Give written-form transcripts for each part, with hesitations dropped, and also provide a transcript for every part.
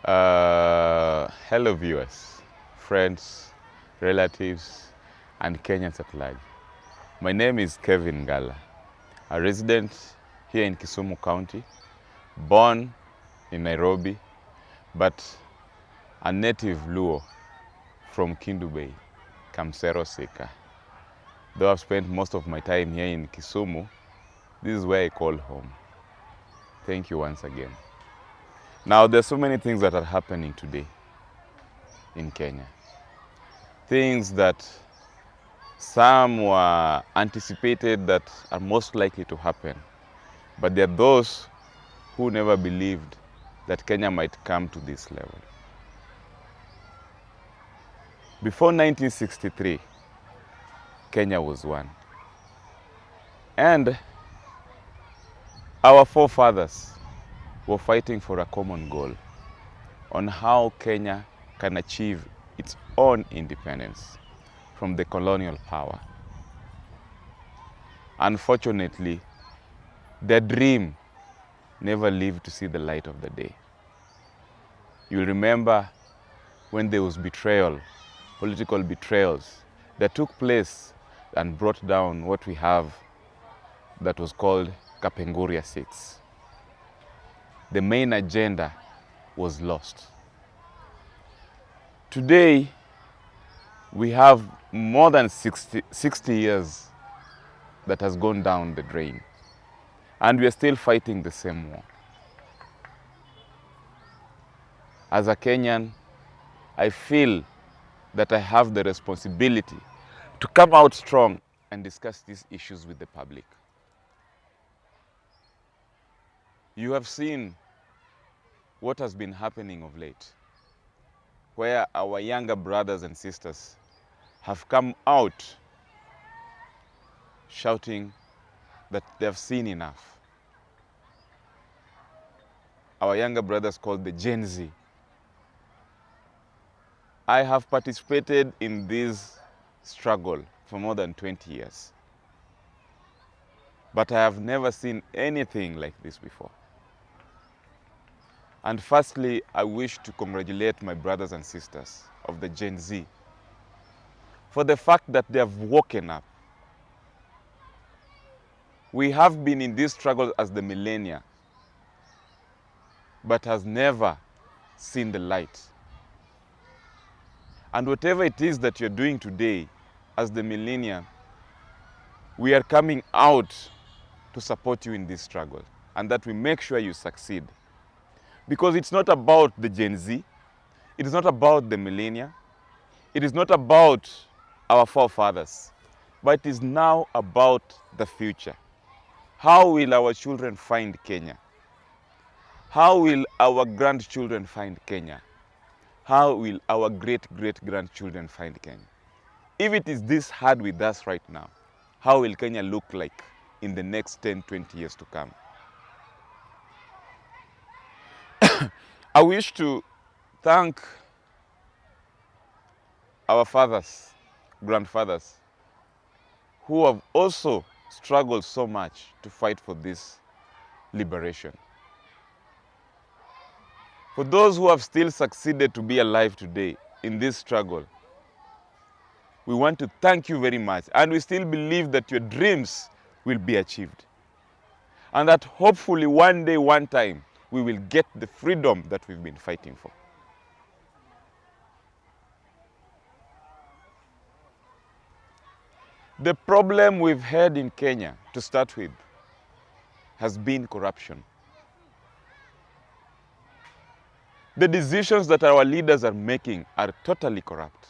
Hello viewers, friends, relatives, and Kenyans at large. My name is Kevin Ngala, a resident here in Kisumu County, born in Nairobi, but a native Luo from Kindu Bay, Kamsero Seka. Though I've spent most of my time here in Kisumu, this is where I call home. Thank you once again. Now, there's so many things that are happening today in Kenya. Things that some were anticipated that are most likely to happen. But there are those who never believed that Kenya might come to this level. Before 1963, Kenya was one. And our forefathers were fighting for a common goal on how Kenya can achieve its own independence from the colonial power. Unfortunately, their dream never lived to see the light of the day. You'll remember when there was betrayal, political betrayals that took place and brought down what we have that was called Kapenguria 6. The main agenda was lost. Today, we have more than 60 years that has gone down the drain, and we are still fighting the same war. As a Kenyan, I feel that I have the responsibility to come out strong and discuss these issues with the public. You have seen what has been happening of late, where our younger brothers and sisters have come out shouting that they have seen enough. Our younger brothers called the Gen Z. I have participated in this struggle for more than 20 years, but I have never seen anything like this before. And firstly, I wish to congratulate my brothers and sisters of the Gen Z for the fact that they have woken up. We have been in this struggle as the millennia, but has never seen the light. And whatever it is that you're doing today as the millennia, we are coming out to support you in this struggle, and that we make sure you succeed. Because it's not about the Gen Z, it is not about the millennia, it is not about our forefathers, but it is now about the future. How will our children find Kenya? How will our grandchildren find Kenya? How will our great-great-grandchildren find Kenya? If it is this hard with us right now, how will Kenya look like in the next 10, 20 years to come? I wish to thank our fathers, grandfathers, who have also struggled so much to fight for this liberation. For those who have still succeeded to be alive today in this struggle, we want to thank you very much, and we still believe that your dreams will be achieved, and that hopefully one day, one time, we will get the freedom that we've been fighting for. The problem we've had in Kenya, to start with, has been corruption. The decisions that our leaders are making are totally corrupt.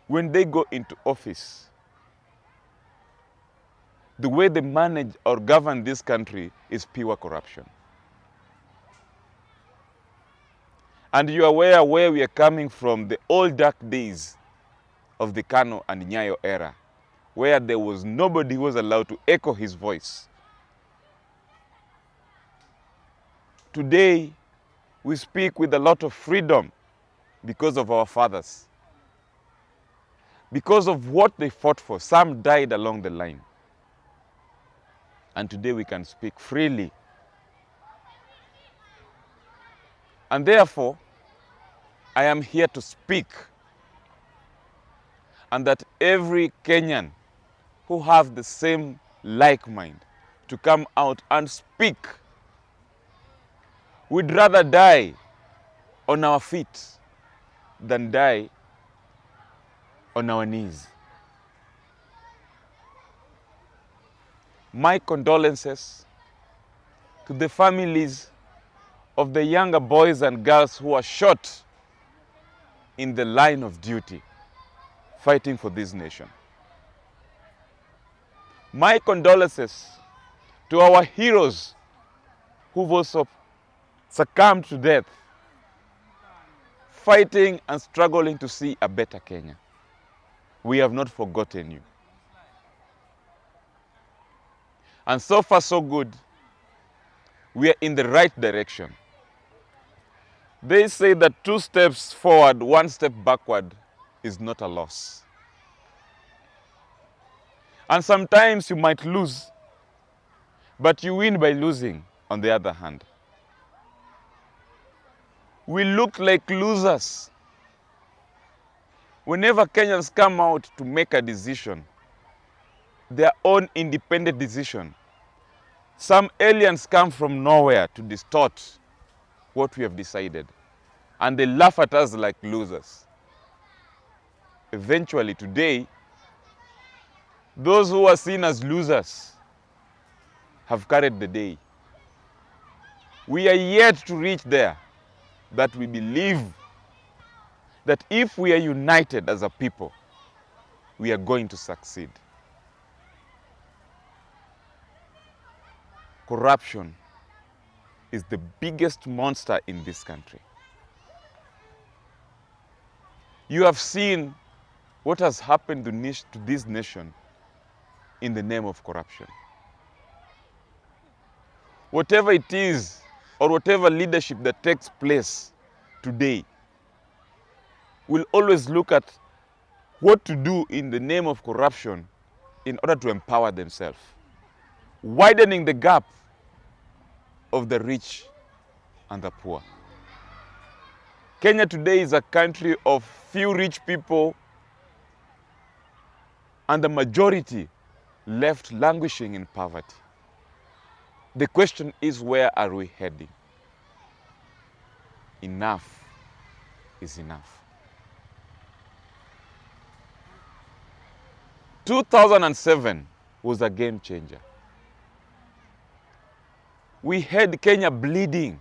When they go into office, the way they manage or govern this country is pure corruption. And you are aware where we are coming from, the old dark days of the Kano and Nyayo era, where there was nobody who was allowed to echo his voice. Today, we speak with a lot of freedom because of our fathers. Because of what they fought for, some died along the line. And today we can speak freely. And therefore, I am here to speak, and that every Kenyan who have the same like mind to come out and speak. We'd rather die on our feet than die on our knees. My condolences to the families of the younger boys and girls who are shot in the line of duty fighting for this nation. My condolences to our heroes who've also succumbed to death fighting and struggling to see a better Kenya. We have not forgotten you. And so far so good. We are in the right direction. They say that 2 steps forward, 1 step backward is not a loss. And sometimes you might lose, but you win by losing on the other hand. We look like losers whenever Kenyans come out to make a decision, their own independent decision. Some aliens come from nowhere to distort what we have decided, and they laugh at us like losers. Eventually today, those who are seen as losers have carried the day. We are yet to reach there, that we believe that if we are united as a people, we are going to succeed. Corruption is the biggest monster in this country. You have seen what has happened to this nation in the name of corruption. Whatever it is, or whatever leadership that takes place today, will always look at what to do in the name of corruption in order to empower themselves, widening the gap of the rich and the poor. Kenya today is a country of few rich people and the majority left languishing in poverty. The question is, where are we heading? Enough is enough. 2007 was a game changer. We had Kenya bleeding,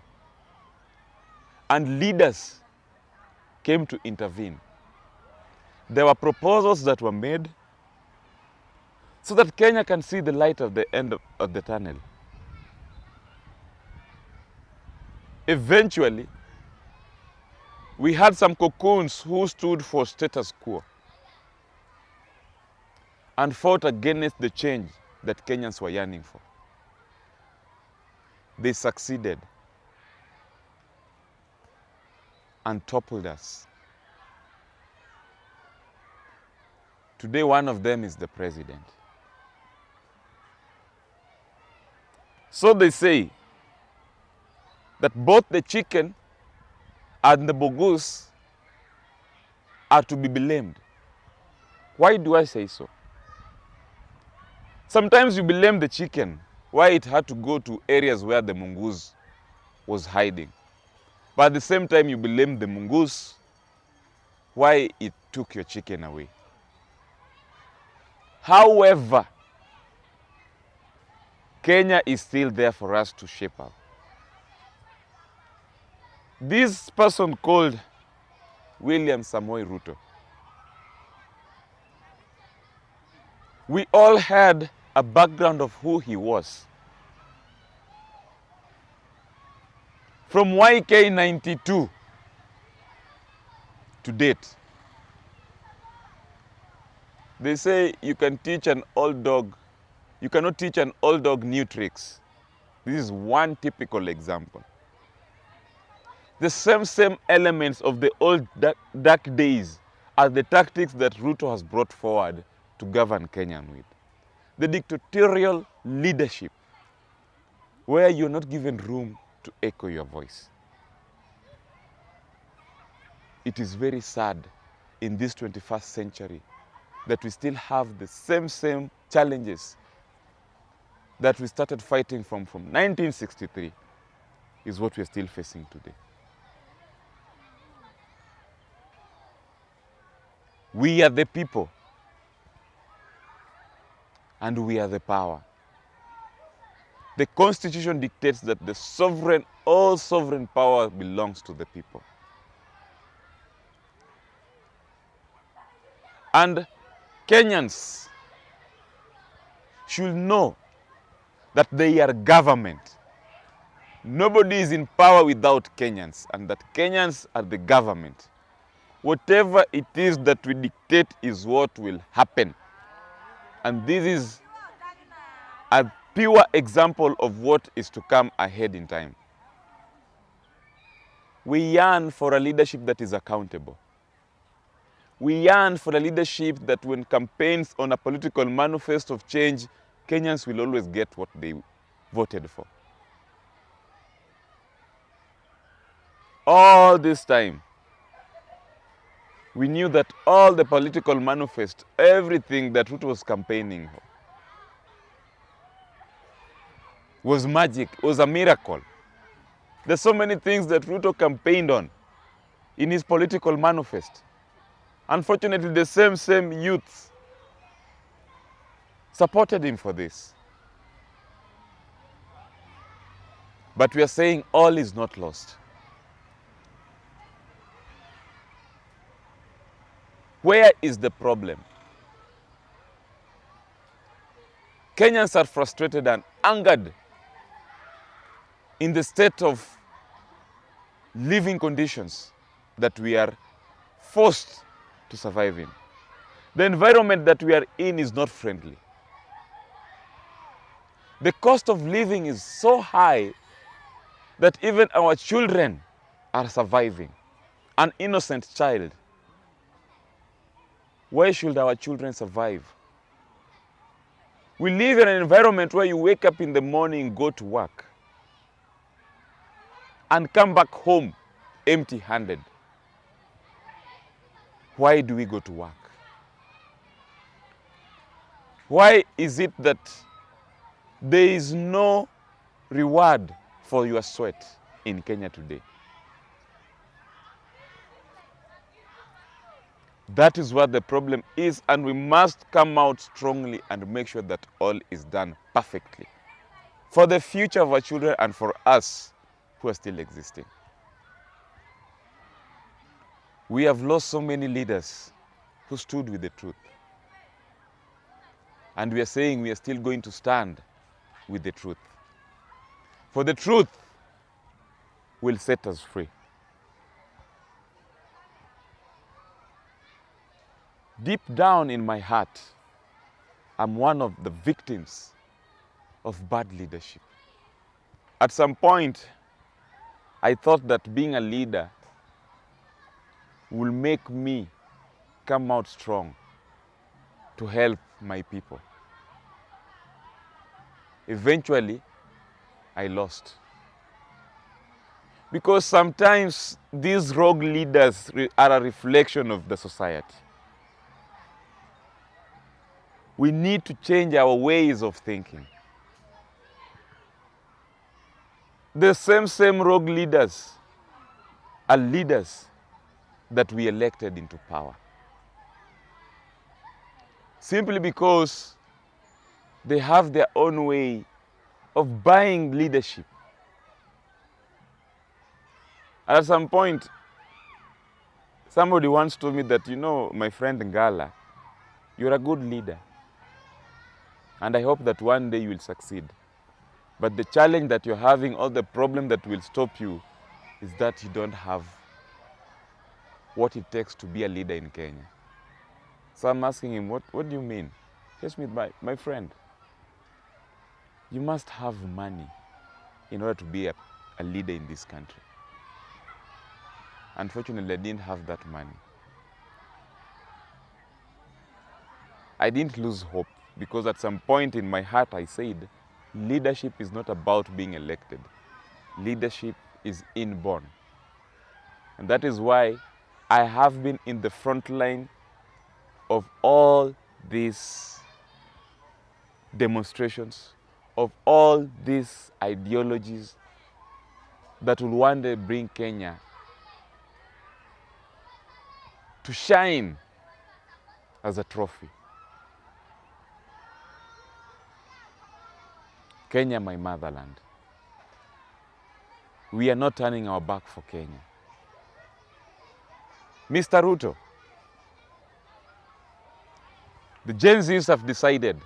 and leaders came to intervene. There were proposals that were made so that Kenya can see the light at the end of the tunnel. Eventually, we had some cocoons who stood for status quo and fought against the change that Kenyans were yearning for. They succeeded and toppled us. Today, one of them is the president. So they say that both the chicken and the bogus are to be blamed. Why do I say so? Sometimes you blame the chicken, why it had to go to areas where the mongoose was hiding. But at the same time, you blame the mongoose, why it took your chicken away. However, Kenya is still there for us to shape up. This person called William Samoei Ruto, we all had a background of who he was. From YK 92 to date, they say you can teach an old dog, you cannot teach an old dog new tricks. This is one typical example. The same elements of the old dark days are the tactics that Ruto has brought forward to govern Kenya with. The dictatorial leadership, where you're not given room to echo your voice. it is very sad in this 21st century that we still have the same challenges that we started fighting from 1963 is what we are still facing today. We are the people, and we are the power. The Constitution dictates that all sovereign power belongs to the people. And Kenyans should know that they are government. Nobody is in power without Kenyans, and that Kenyans are the government. Whatever it is that we dictate is what will happen. And this is a pure example of what is to come ahead in time. We yearn for a leadership that is accountable. We yearn for a leadership that when campaigns on a political manifesto of change, Kenyans will always get what they voted for. All this time, we knew that all the political manifesto, everything that Ruto was campaigning for, was magic, was a miracle. There's so many things that Ruto campaigned on in his political manifesto. Unfortunately, the same youths supported him for this. But we are saying all is not lost. Where is the problem? Kenyans are frustrated and angered in the state of living conditions that we are forced to survive in. The environment that we are in is not friendly. The cost of living is so high that even our children are surviving. An innocent child. Why should our children survive? We live in an environment where you wake up in the morning, go to work, and come back home empty-handed. Why do we go to work? Why is it that there is no reward for your sweat in Kenya today? That is what the problem is, and we must come out strongly and make sure that all is done perfectly for the future of our children and for us who are still existing. We have lost so many leaders who stood with the truth. And we are saying we are still going to stand with the truth. For the truth will set us free. Deep down in my heart, I'm one of the victims of bad leadership. At some point, I thought that being a leader will make me come out strong to help my people. Eventually, I lost. Because sometimes these rogue leaders are a reflection of the society. We need to change our ways of thinking. The same rogue leaders are leaders that we elected into power. Simply because they have their own way of buying leadership. At some point, somebody once told me that, my friend Ngala, you're a good leader. And I hope that one day you will succeed. But the challenge that you're having, all the problem that will stop you, is that you don't have what it takes to be a leader in Kenya. So I'm asking him, what do you mean? Yes, my friend, you must have money in order to be a leader in this country. Unfortunately, I didn't have that money. I didn't lose hope, because at some point in my heart I said, leadership is not about being elected. Leadership is inborn. And that is why I have been in the front line of all these demonstrations, of all these ideologies that will one day bring Kenya to shine as a trophy. Kenya, my motherland. We are not turning our back for Kenya. Mr. Ruto, the Gen Zs have decided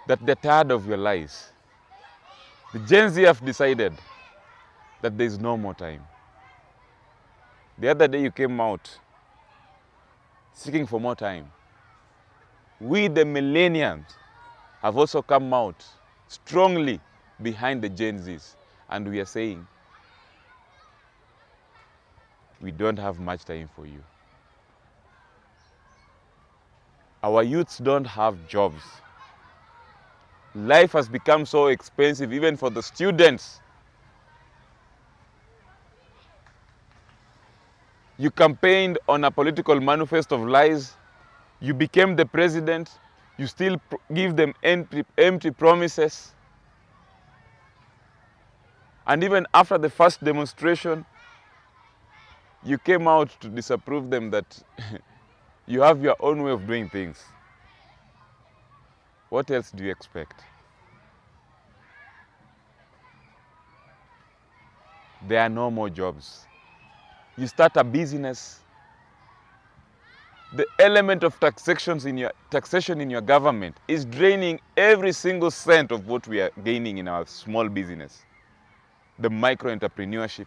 that they're tired of your lies. The Gen Z have decided that there is no more time. The other day you came out seeking for more time. We, the millennials, have also come out strongly behind the Gen Zs, and we are saying, we don't have much time for you. Our youths don't have jobs. Life has become so expensive, even for the students. You campaigned on a political manifesto of lies. You became the president. You still give them empty promises. And even after the first demonstration, you came out to disapprove them that you have your own way of doing things. What else do you expect? There are no more jobs. You start a business. The element of taxation in your government is draining every single cent of what we are gaining in our small business. The micro-entrepreneurship.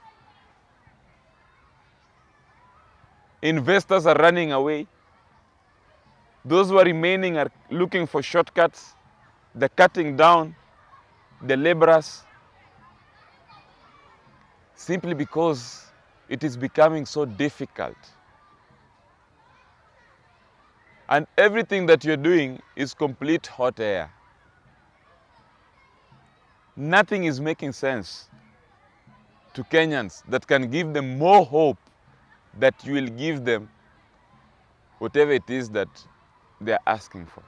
Investors are running away. Those who are remaining are looking for shortcuts. They're cutting down the laborers simply because it is becoming so difficult. And everything that you're doing is complete hot air. Nothing is making sense to Kenyans that can give them more hope that you will give them whatever it is that they're asking for.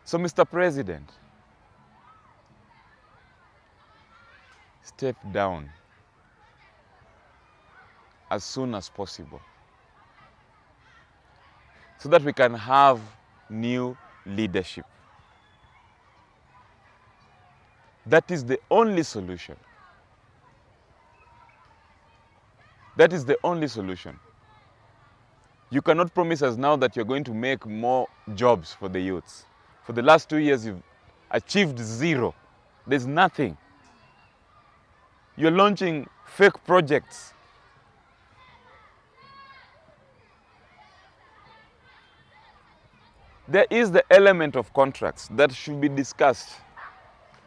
So, Mr. President, step down as soon as possible so that we can have new leadership. That is the only solution. That is the only solution. You cannot promise us now that you're going to make more jobs for the youths. For the last 2 years, you've achieved zero. There's nothing. You're launching fake projects. There is the element of contracts that should be discussed.